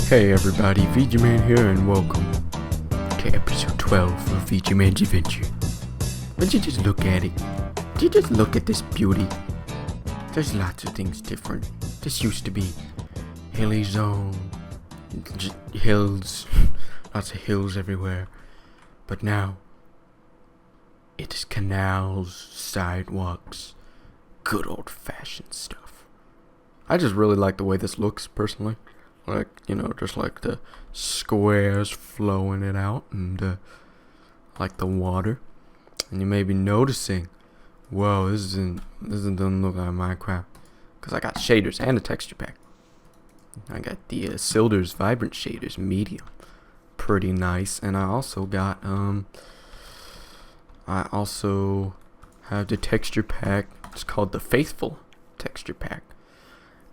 Hey everybody, ViGeeMan here and welcome to episode 12 of ViGeeMan's adventure. Would you just look at it? Would you just look at this beauty? There's lots of things different. This used to be hilly zone, hills, lots of hills everywhere. But now, it is canals, sidewalks, good old fashioned stuff. I just really like the way this looks personally. Like, just like the squares flowing it out and like the water. And you may be noticing, whoa, this doesn't look like Minecraft. Because I got shaders and a texture pack. I got the Silder's Vibrant Shaders Medium. Pretty nice. And I also got, I also have the texture pack. It's called the Faithful Texture Pack.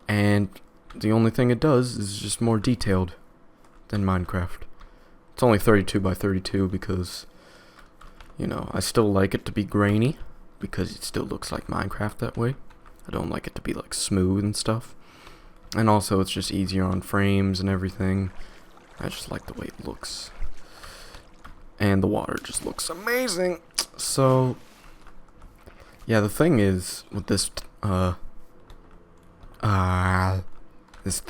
And the only thing it does is just more detailed than Minecraft. It's only 32 by 32 because, I still like it to be grainy because it still looks like Minecraft that way. I don't like it to be like smooth and stuff. And also it's just easier on frames and everything. I just like the way it looks. And the water just looks amazing. So, yeah, the thing is with this, this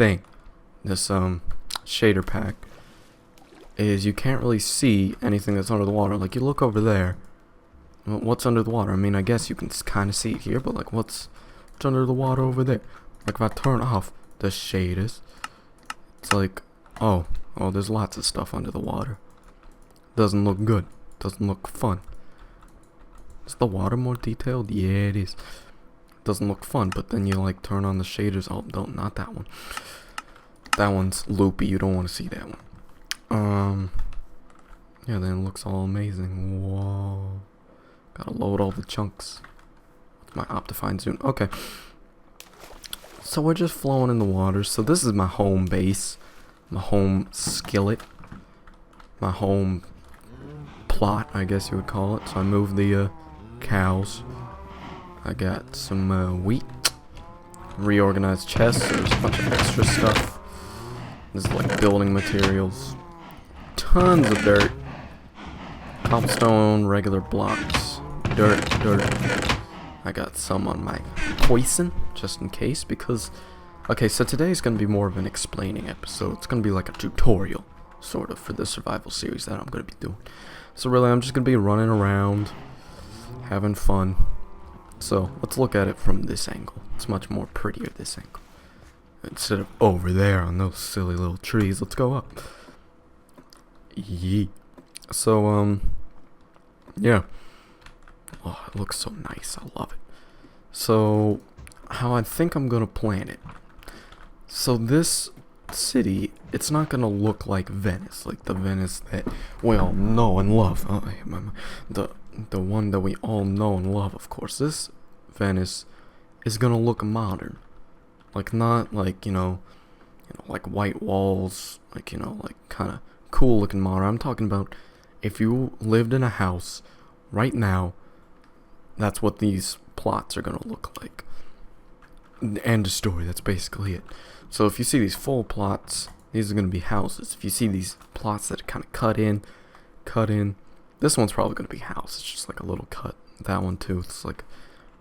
shader pack, is you can't really see anything that's under the water. Like, you look over there, what's under the water? I mean, I guess you can kind of see it here, but like, what's under the water over there? Like, if I turn off the shaders, it's like, oh, there's lots of stuff under the water. Doesn't look good. Doesn't look fun. Is the water more detailed? Yeah, it is. Doesn't look fun, but then you like turn on the shaders. Oh, don't, not that one. That one's loopy. You don't want to see that one. Yeah, then it looks all amazing. Whoa. Gotta load all the chunks. With my Optifine zoom. Okay. So we're just flowing in the water. So this is my home base. My home skillet. My home plot, I guess you would call it. So I moved the cows. I got some wheat, reorganized chests. There's a bunch of extra stuff. This is like building materials. Tons of dirt. Cobblestone, regular blocks. Dirt. I got some on my poison, just in case, because... Okay, so today's going to be more of an explaining episode. It's going to be like a tutorial, sort of, for the survival series that I'm going to be doing. So really, I'm just going to be running around, having fun. So, let's look at it from this angle. It's much more prettier this angle. Instead of over there on those silly little trees, let's go up. Yee. So, yeah. Oh, it looks so nice. I love it. So, how I think I'm gonna plan it. So, this city, it's not gonna look like Venice. Like the Venice that we all know and love. The one that we all know and love, of course. This Venice is gonna look modern. Like, not like, like white walls, like, like kind of cool looking modern. I'm talking about if you lived in a house right now, that's what these plots are gonna look like. End of story, that's basically it. So if you see these full plots, these are gonna be houses. If you see these plots that are kind of cut in, this one's probably going to be house. It's just like a little cut. That one too. It's like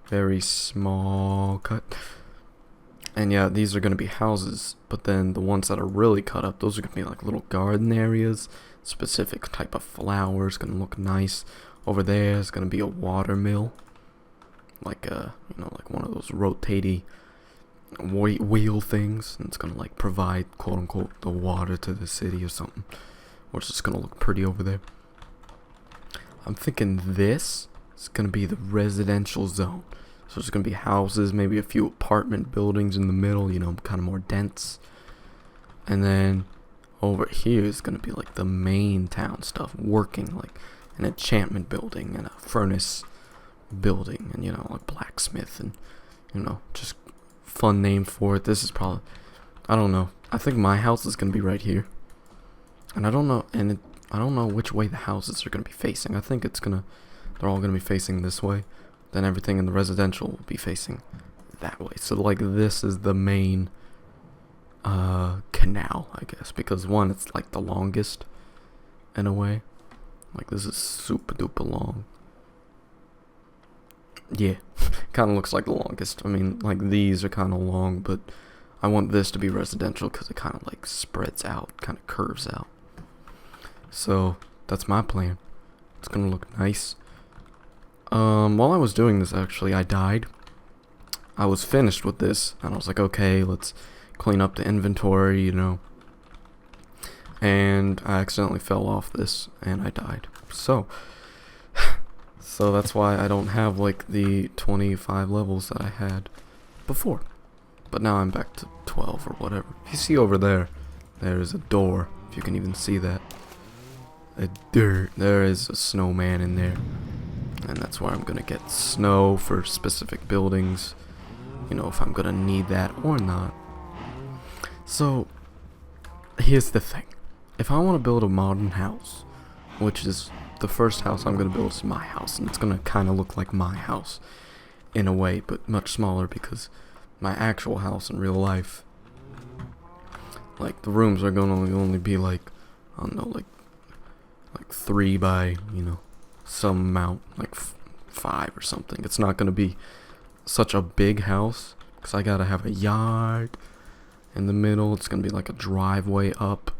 very small cut. And yeah, these are going to be houses. But then the ones that are really cut up, those are going to be like little garden areas. Specific type of flowers. Going to look nice. Over there is going to be a water mill. Like like one of those rotating wheel things. And it's going to like provide, quote unquote, the water to the city or something. Which is going to look pretty over there. I'm thinking this is going to be the residential zone. So there's going to be houses, maybe a few apartment buildings in the middle, kind of more dense. And then over here is going to be like the main town stuff, working, like an enchantment building and a furnace building and, like blacksmith and, just fun name for it. This is probably, I don't know. I think my house is going to be right here. And I don't know, I don't know which way the houses are going to be facing. I think they're all going to be facing this way. Then everything in the residential will be facing that way. So like this is the main canal, I guess, because one, it's like the longest in a way. Like this is super duper long. Yeah, kind of looks like the longest. I mean, like these are kind of long, but I want this to be residential because it kind of like spreads out, kind of curves out. So that's my plan. It's gonna look nice. While I was doing this, actually, I died. I was finished with this, and I was like, okay, let's clean up the inventory, you know. And I accidentally fell off this, and I died. So that's why I don't have like the 25 levels that I had before. But now I'm back to 12 or whatever. If you see over there, there is a door. If you can even see that. There is a snowman in there. And that's where I'm gonna get snow for specific buildings. You know, if I'm gonna need that or not. So, here's the thing. If I want to build a modern house, which is the first house I'm gonna build is my house, and it's gonna kind of look like my house in a way, but much smaller because my actual house in real life, like the rooms are gonna only be like, I don't know, like 3 by, you know, some amount, like 5 or something. It's not gonna be such a big house because I gotta have a yard in the middle. It's gonna be like a driveway up,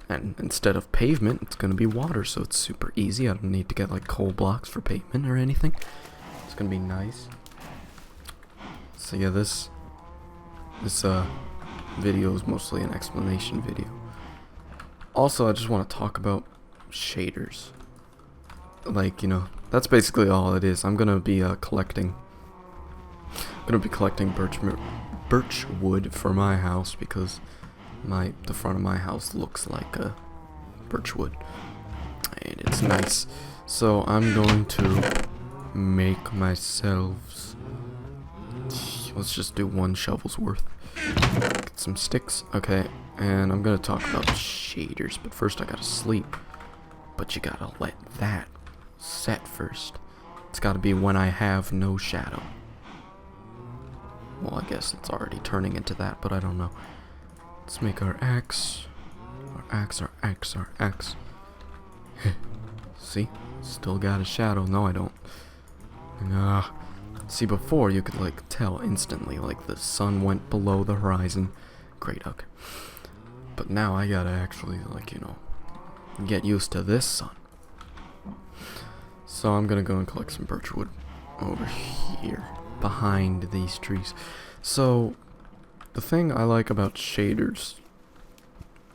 and instead of pavement, it's gonna be water, so it's super easy. I don't need to get like coal blocks for pavement or anything. It's gonna be nice. So yeah, this video is mostly an explanation video. Also, I just want to talk about shaders. Like, you know, that's basically all it is. I'm gonna be collecting birch wood for my house because the front of my house looks like a birch wood, and it's nice. So I'm going to make myself. Let's just do 1 shovel's worth. Get some sticks. Okay, and I'm gonna talk about shaders, but first I gotta sleep. But you gotta let that set first. It's gotta be when I have no shadow. Well, I guess it's already turning into that, but I don't know. Let's make our axe. Our axe. See? Still got a shadow. No, I don't. Nah. See, before you could like tell instantly, like the sun went below the horizon. Great, okay. But now I gotta actually, like, you know, get used to this sun. So I'm gonna go and collect some birch wood over here, behind these trees. So, the thing I like about shaders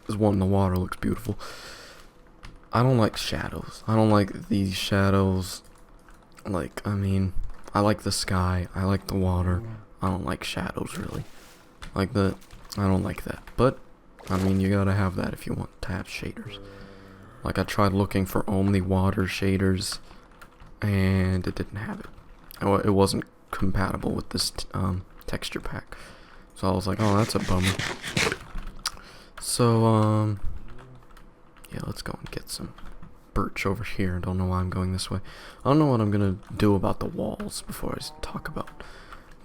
is, one, the water looks beautiful. I don't like shadows. I don't like these shadows. Like, I mean, I like the sky, I like the water. I don't like shadows, really. Like that, I don't like that. But, I mean, you gotta have that if you want to have shaders. Like, I tried looking for only water shaders, and it didn't have it. It wasn't compatible with this texture pack. So I was like, oh, that's a bummer. So, yeah, let's go and get some birch over here. I don't know why I'm going this way. I don't know what I'm gonna do about the walls before I talk about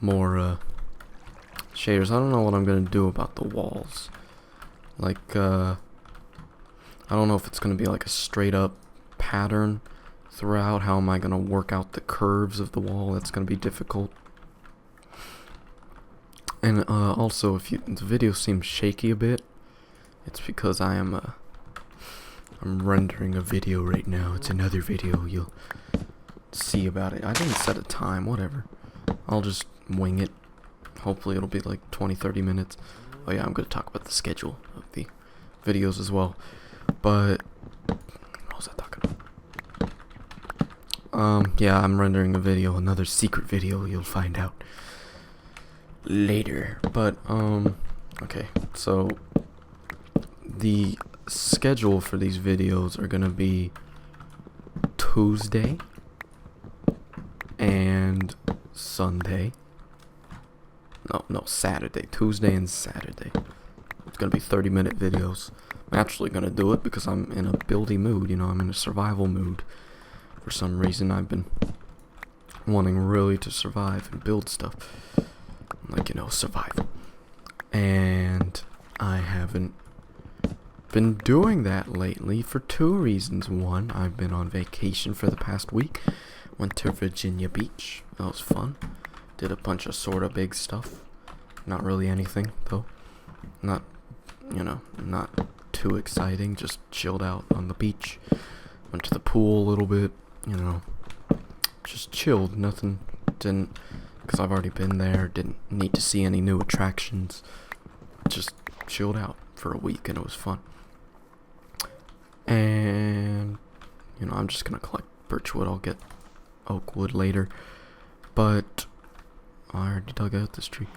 more shaders. I don't know what I'm gonna do about the walls. Like, I don't know if it's gonna be like a straight up pattern throughout. How am I gonna work out the curves of the wall? That's gonna be difficult. And also, if the video seems shaky a bit, it's because I'm rendering a video right now. It's another video. You'll see about it. I didn't set a time. Whatever. I'll just wing it. Hopefully it'll be like 20-30 minutes. Oh yeah, I'm gonna talk about the schedule of the videos as well. But what was I talking about? Yeah, I'm rendering a video, another secret video. You'll find out later. But okay, so the schedule for these videos are gonna be Tuesday and Sunday. No, Saturday. Tuesday and Saturday. It's gonna be 30-minute videos. I'm actually gonna do it because I'm in a buildy mood, you know, I'm in a survival mood. For some reason I've been wanting really to survive and build stuff. Like, you know, survival. And I haven't been doing that lately for two reasons. One, I've been on vacation for the past week. Went to Virginia Beach. That was fun. Did a bunch of sorta big stuff. Not really anything, though. Not too exciting. Just chilled out on the beach. Went to the pool a little bit, just chilled. Nothing, because I've already been there. Didn't need to see any new attractions. Just chilled out for a week, and it was fun. And, I'm just gonna collect birchwood. I'll get oak wood later. But I already dug out this tree.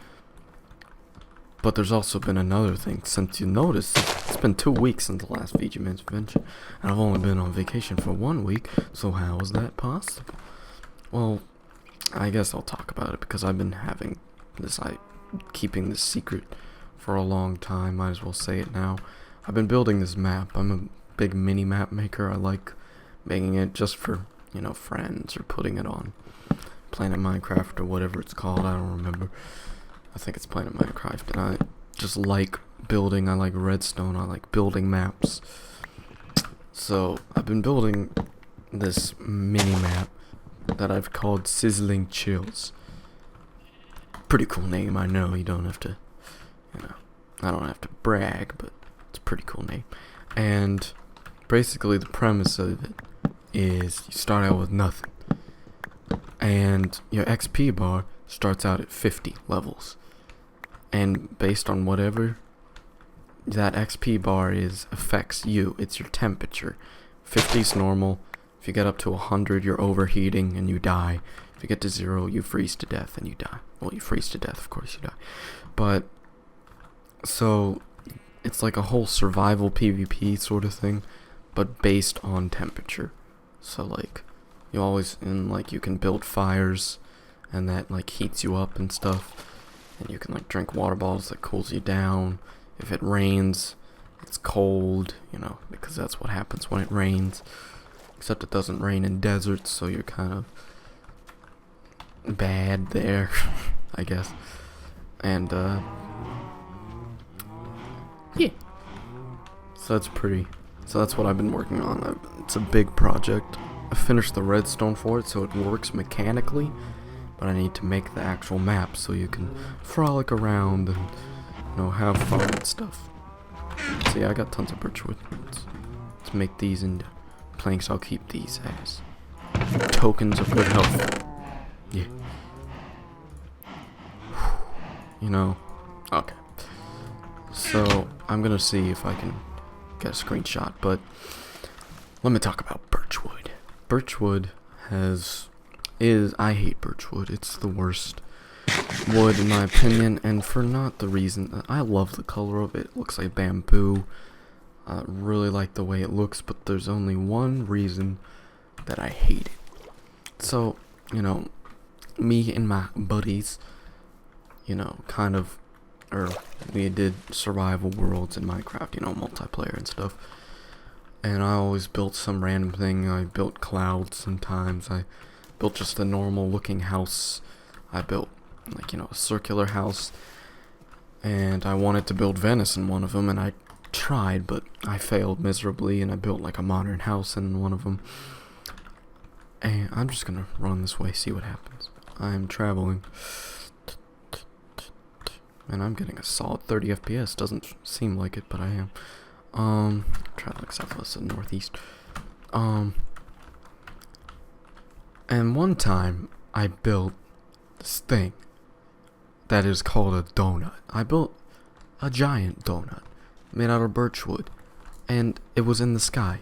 But there's also been another thing. Since you noticed, it's been 2 weeks since the last ViGeeMan's adventure, and I've only been on vacation for 1 week, so how is that possible? Well, I guess I'll talk about it, because I've been having this, keeping this secret for a long time. Might as well say it now. I've been building this map. I'm a big mini map maker. I like making it just for, friends, or putting it on Planet Minecraft or whatever it's called. I don't remember. I think it's Planet Minecraft, and I just like building. I like redstone. I like building maps. So I've been building this mini map that I've called Sizzling Chills. Pretty cool name, I know. You don't have to, I don't have to brag, but it's a pretty cool name. And basically the premise of it is you start out with nothing, and your XP bar starts out at 50 levels. And based on whatever that XP bar is, affects you. It's your temperature. 50's normal. If you get up to 100, you're overheating and you die. If you get to 0, you freeze to death and you die. Well, you freeze to death, of course you die. But, so, it's like a whole survival PvP sort of thing, but based on temperature. So, like, you can build fires, and that, heats you up and stuff. And you can, drink water bottles that cools you down. If it rains, it's cold, because that's what happens when it rains. Except it doesn't rain in deserts, so you're kind of bad there, I guess. And, yeah. So that's what I've been working on. It's a big project. I finished the redstone for it, so it works mechanically. But I need to make the actual map so you can frolic around and, have fun and stuff. So yeah, I got tons of birchwood. Let's make these into planks. I'll keep these as tokens of good health. Yeah. Okay. So I'm gonna see if I can get a screenshot, but let me talk about birchwood. Birchwood I hate birchwood. It's the worst wood in my opinion, and for not the reason that I love the color of it. It looks like bamboo. I really like the way it looks, but there's only one reason that I hate it. So, me and my buddies, we did survival worlds in Minecraft, multiplayer and stuff. And I always built some random thing. I built clouds sometimes. I built just a normal looking house. I built a circular house, and I wanted to build Venice in one of them, and I tried, but I failed miserably, and I built a modern house in one of them. And I'm just gonna run this way, see what happens. I'm traveling, and I'm getting a solid 30 FPS. Doesn't seem like it, but I am. Traveling southwest and northeast. And one time, I built this thing that is called a donut. I built a giant donut made out of birchwood, and it was in the sky.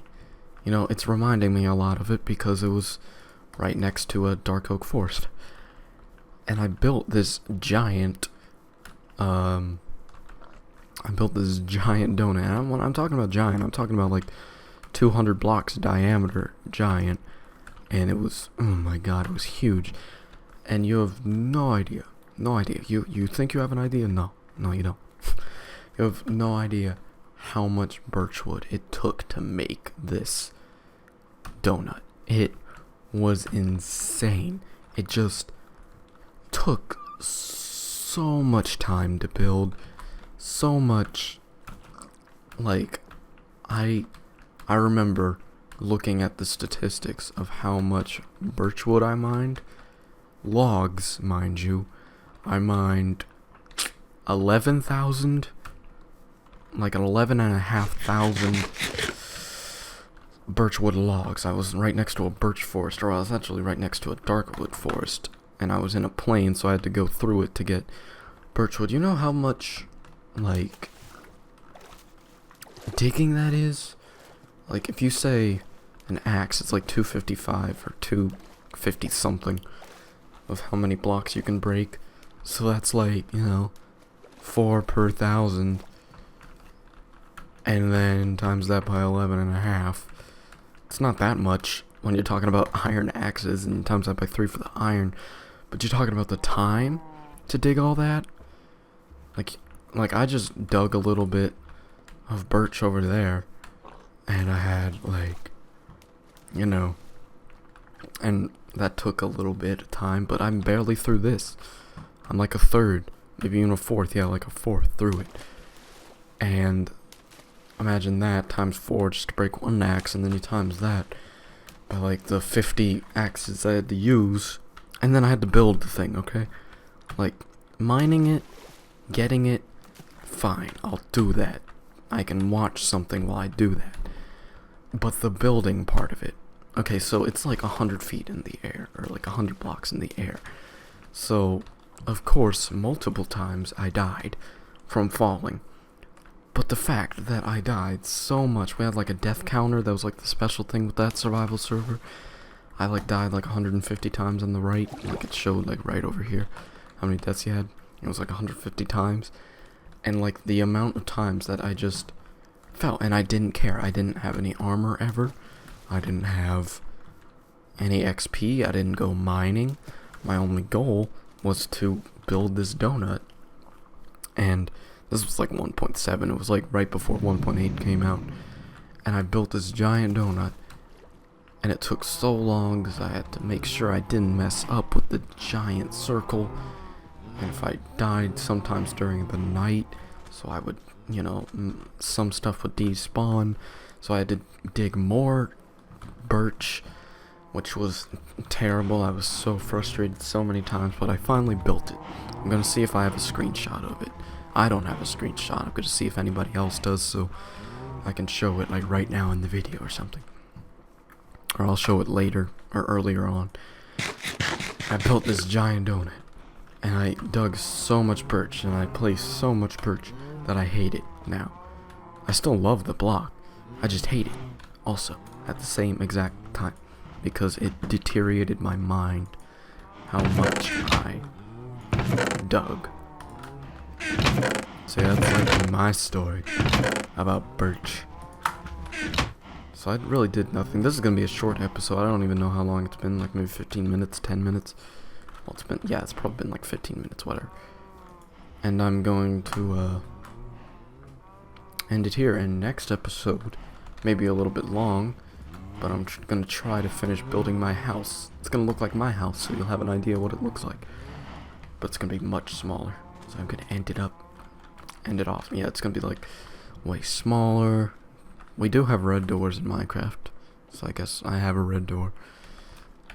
It's reminding me a lot of it because it was right next to a dark oak forest. And I built this giant, donut. And when I'm talking about giant, I'm talking about 200 blocks diameter giant. And it was, oh my god, it was huge. And you have no idea. No idea. You think you have an idea? No, you don't. You have no idea how much birchwood it took to make this donut. It was insane. It just took so much time to build, so much like, I remember looking at the statistics of how much birchwood I mined. Logs, mind you. I mined 11,000, like 11,500 birchwood logs. I was right next to a birch forest, or I was actually right next to a darkwood forest, and I was in a plain, so I had to go through it to get birchwood. You know how much, like, digging that is? Like, if you say an axe, it's like 255 or 250 something of how many blocks you can break. So that's like, 4 per 1,000. And then times that by 11.5. It's not that much when you're talking about iron axes, and times that by 3 for the iron. But you're talking about the time to dig all that? Like I just dug a little bit of birch over there, and I had, like, and that took a little bit of time, but I'm barely through this. I'm like a third, maybe even a fourth, like a fourth through it. And imagine that times 4 just to break one axe, and then you times that by like the 50 axes I had to use, and then I had to build the thing, okay? Like, mining it, getting it, fine, I'll do that. I can watch something while I do that. But the building part of it, okay, so it's like 100 feet in the air, or like 100 blocks in the air. So, of course, multiple times I died from falling. But the fact that I died so much, we had like a death counter, that was like the special thing with that survival server. I like died like 150 times on the right, like it showed like right over here how many deaths you had. It was like 150 times. And like the amount of times that I just fell, and I didn't care. I didn't have any armor ever. I didn't have any XP. I didn't go mining. My only goal was to build this donut. And this was like 1.7. It was like right before 1.8 came out. And I built this giant donut. And it took so long because I had to make sure I didn't mess up with the giant circle. And if I died sometimes during the night, so I would, some stuff would despawn. So I had to dig more birch, which was terrible. I was so frustrated so many times, but I finally built it. I'm gonna see if I have a screenshot of it. I don't have a screenshot. I'm gonna see if anybody else does, so I can show it like right now in the video or something. Or I'll show it later, or earlier on. I built this giant donut, and I dug so much birch, and I placed so much birch that I hate it now. I still love the block, I just hate it also at the same exact time, because it deteriorated my mind how much I dug. So yeah, that's like my story about birch. So I really did nothing. This is gonna be a short episode. I don't even know how long it's been, like maybe 15 minutes, 10 minutes. Well, it's probably been like 15 minutes, whatever. And I'm going to end it here. And next episode, maybe a little bit long, but I'm gonna try to finish building my house. It's gonna look like my house, so you'll have an idea what it looks like. But it's gonna be much smaller. So I'm gonna end it off. Yeah, it's gonna be like way smaller. We do have red doors in Minecraft, so I guess I have a red door.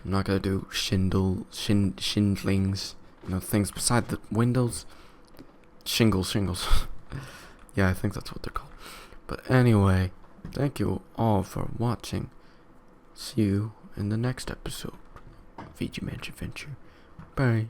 I'm not gonna do shindlings, things beside the windows. Shingles. Yeah, I think that's what they're called. But anyway, thank you all for watching. See you in the next episode of ViGeeMan's Adventure. Bye.